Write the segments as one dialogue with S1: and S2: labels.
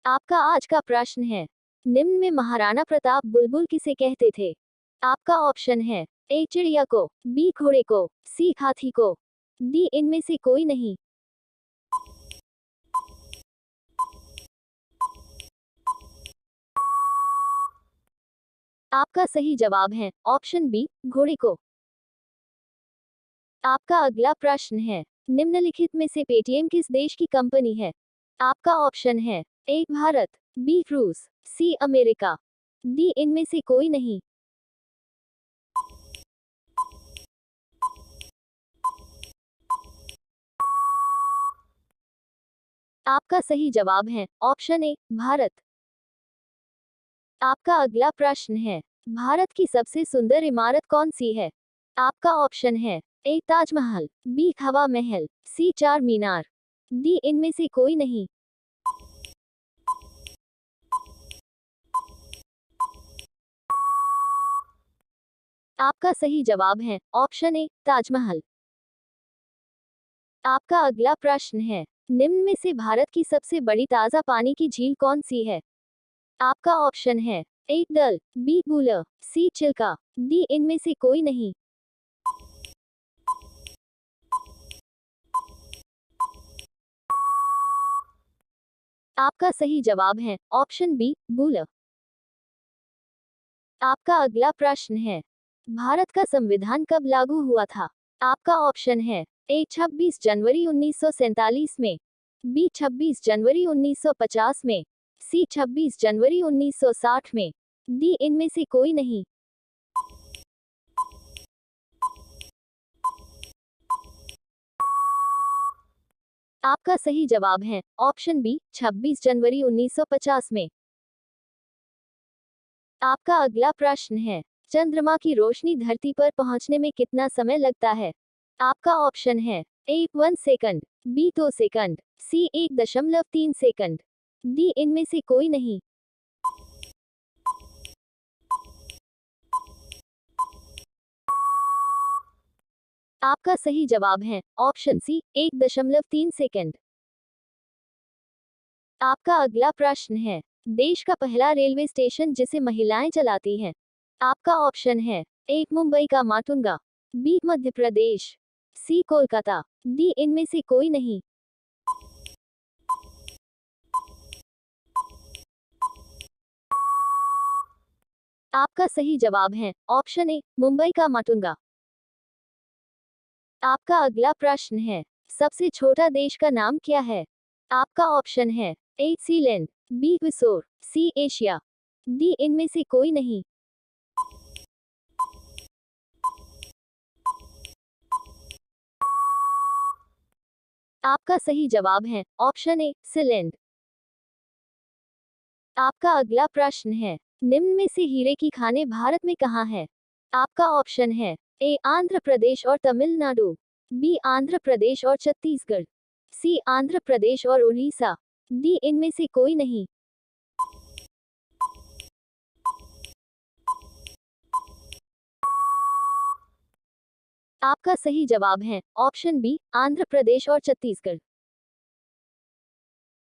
S1: आपका आज का प्रश्न है, निम्न में महाराणा प्रताप बुलबुल किसे कहते थे? आपका ऑप्शन है ए चिड़िया को, बी घोड़े को, सी हाथी को, डी इनमें से कोई नहीं। आपका सही जवाब है ऑप्शन बी घोड़े को। आपका अगला प्रश्न है, निम्नलिखित में से पेटीएम किस देश की कंपनी है? आपका ऑप्शन है ए भारत, बी रूस, सी अमेरिका, डी इनमें से कोई नहीं। आपका सही जवाब है ऑप्शन ए भारत। आपका अगला प्रश्न है, भारत की सबसे सुंदर इमारत कौन सी है? आपका ऑप्शन है ए ताजमहल, बी हवा महल, सी चार मीनार, डी इनमें से कोई नहीं। आपका सही जवाब है ऑप्शन ए ताजमहल। आपका अगला प्रश्न है, निम्न में से भारत की सबसे बड़ी ताजा पानी की झील कौन सी है? आपका ऑप्शन है ए डल, बी बूलर, सी चिल्का, डी इनमें से कोई नहीं। आपका सही जवाब है ऑप्शन बी बूलर। आपका अगला प्रश्न है, भारत का संविधान कब लागू हुआ था? आपका ऑप्शन है ए 26 जनवरी 1947 में, बी 26 जनवरी 1950 में, सी 26 जनवरी 1960 में, डी इनमें से कोई नहीं। आपका सही जवाब है ऑप्शन बी 26 जनवरी 1950 में। आपका अगला प्रश्न है, चंद्रमा की रोशनी धरती पर पहुंचने में कितना समय लगता है? आपका ऑप्शन है ए 1 सेकंड, बी 2 सेकंड, सी 1.3 सेकंड, डी इनमें से कोई नहीं। आपका सही जवाब है ऑप्शन सी 1.3 सेकंड। आपका अगला प्रश्न है, देश का पहला रेलवे स्टेशन जिसे महिलाएं चलाती हैं? आपका ऑप्शन है ए मुंबई का माटुंगा, बी मध्य प्रदेश, सी कोलकाता, डी इनमें से कोई नहीं। आपका सही जवाब है ऑप्शन ए मुंबई का माटुंगा। आपका अगला प्रश्न है, सबसे छोटा देश का नाम क्या है? आपका ऑप्शन है ए सीलैंड, बी विसोर, सी एशिया, डी इनमें से कोई नहीं। आपका सही जवाब है ऑप्शन ए सीलैंड। आपका अगला प्रश्न है, निम्न में से हीरे की खानें भारत में कहाँ है? आपका ऑप्शन है ए आंध्र प्रदेश और तमिलनाडु, बी आंध्र प्रदेश और छत्तीसगढ़, सी आंध्र प्रदेश और उड़ीसा, डी इनमें से कोई नहीं। आपका सही जवाब है ऑप्शन बी आंध्र प्रदेश और छत्तीसगढ़।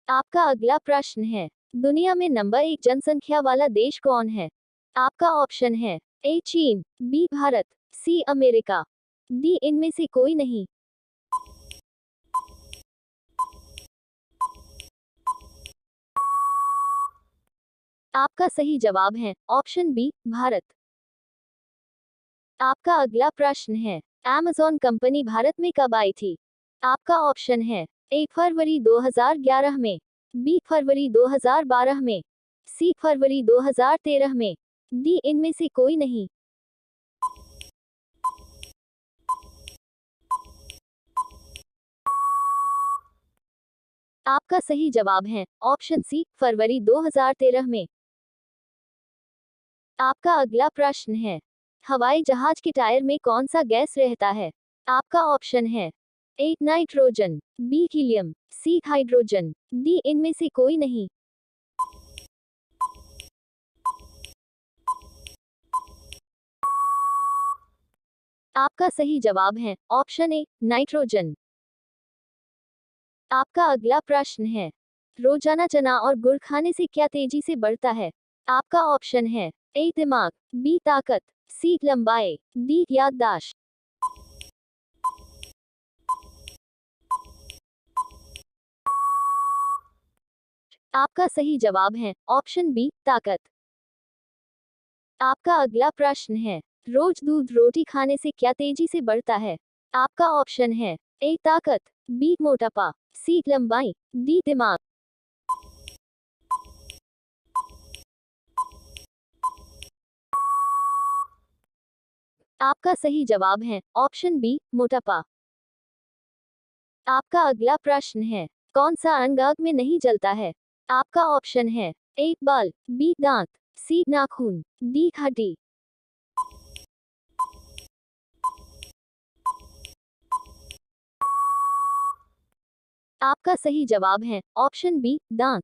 S1: आपका अगला प्रश्न है, दुनिया में नंबर 1 जनसंख्या वाला देश कौन है? आपका ऑप्शन है ए चीन, B Bharat, C America, D इनमें से कोई नहीं। आपका सही जवाब है ऑप्शन बी भारत। आपका अगला प्रश्न है, Amazon कंपनी भारत में कब आई थी? आपका ऑप्शन है ए फरवरी 2011 में, बी फरवरी 2012 में, सी फरवरी 2013 में, डी इनमें से कोई नहीं। आपका सही जवाब है ऑप्शन सी फरवरी 2013 में। आपका अगला प्रश्न है, हवाई जहाज के टायर में कौन सा गैस रहता है? आपका ऑप्शन है A nitrogen, B helium, C hydrogen, D इनमें से कोई नहीं। आपका सही जवाब है ऑप्शन ए नाइट्रोजन। आपका अगला प्रश्न है, रोजाना चना और गुड़ खाने से क्या तेजी से बढ़ता है? आपका ऑप्शन है ए दिमाग, बी ताकत, सी लंबाई, डी याददाश्त। आपका सही जवाब है ऑप्शन बी ताकत। आपका अगला प्रश्न है, रोज दूध रोटी खाने से क्या तेजी से बढ़ता है? आपका ऑप्शन है ए ताकत, बी मोटापा, सी लंबाई, डी दिमाग। आपका सही जवाब है ऑप्शन बी मोटापा। आपका अगला प्रश्न है, कौन सा अंग आग में नहीं जलता है? आपका ऑप्शन है ए बाल, बी दांत, सी नाखून, डी हड्डी। आपका सही जवाब है ऑप्शन बी दांत।